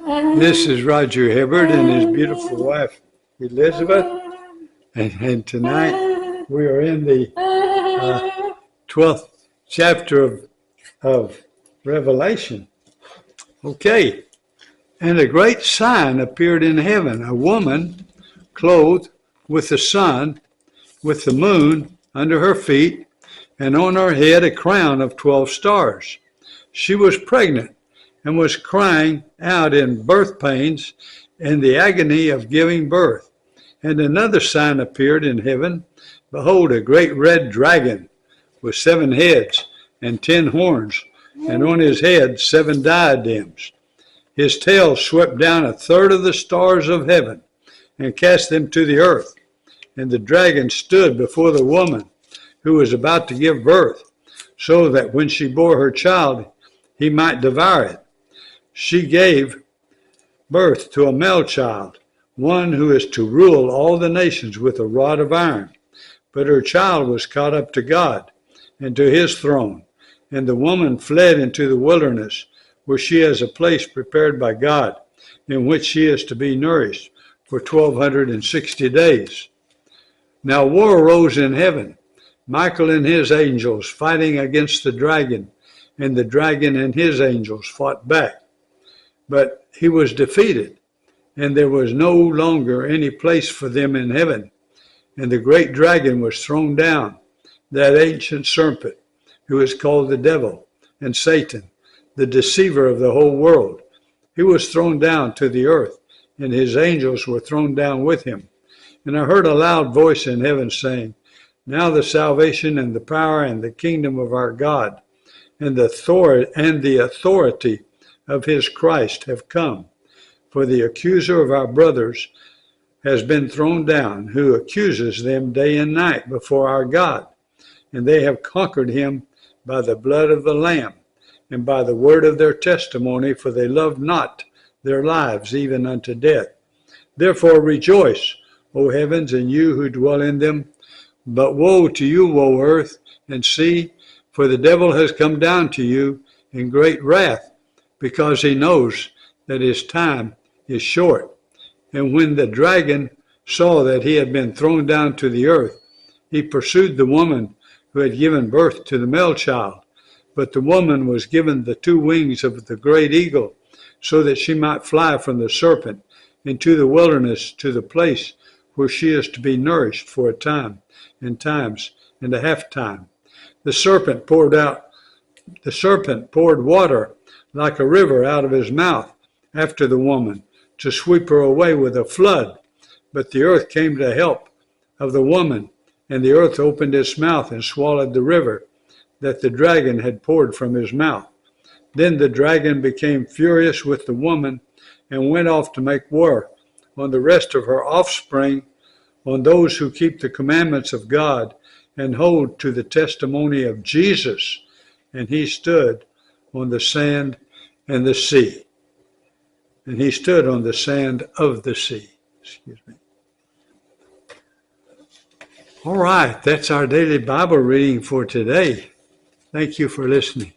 This is Roger Hibbert and his beautiful wife, Elizabeth. And tonight we are in the 12th chapter of Revelation. Okay. And a great sign appeared in heaven, a woman clothed with the sun, with the moon under her feet, and on her head a crown of 12 stars. She was pregnant and was crying out in birth pains and the agony of giving birth. And another sign appeared in heaven. Behold, a great red dragon with 7 heads and 10 horns, and on his head 7 diadems. His tail swept down a third of the stars of heaven and cast them to the earth. And the dragon stood before the woman who was about to give birth, so that when she bore her child, he might devour it. She gave birth to a male child, one who is to rule all the nations with a rod of iron. But her child was caught up to God and to his throne. And the woman fled into the wilderness, where she has a place prepared by God, in which she is to be nourished for 1260 days. Now war arose in heaven, Michael and his angels fighting against the dragon, and the dragon and his angels fought back. But he was defeated, and there was no longer any place for them in heaven. And the great dragon was thrown down, that ancient serpent, who is called the devil and Satan, the deceiver of the whole world. He was thrown down to the earth, and his angels were thrown down with him. And I heard a loud voice in heaven saying, Now the salvation and the power and the kingdom of our God and the authority of his Christ have come. For the accuser of our brothers has been thrown down, who accuses them day and night before our God. And they have conquered him by the blood of the Lamb and by the word of their testimony, for they loved not their lives even unto death. Therefore rejoice, O heavens, and you who dwell in them. But woe to you, O earth and sea, for the devil has come down to you in great wrath, because he knows that his time is short. And when the dragon saw that he had been thrown down to the earth, he pursued the woman who had given birth to the male child. But the woman was given the 2 wings of the great eagle, so that she might fly from the serpent into the wilderness, to the place where she is to be nourished for a time, and times, and a half time. The serpent poured water like a river out of his mouth after the woman, to sweep her away with a flood. But the earth came to help of the woman, and the earth opened its mouth and swallowed the river that the dragon had poured from his mouth. Then the dragon became furious with the woman and went off to make war on the rest of her offspring, on those who keep the commandments of God and hold to the testimony of Jesus. And he stood on the sand and the sea. And he stood on the sand of the sea. Excuse me. All right, that's our daily Bible reading for today. Thank you for listening.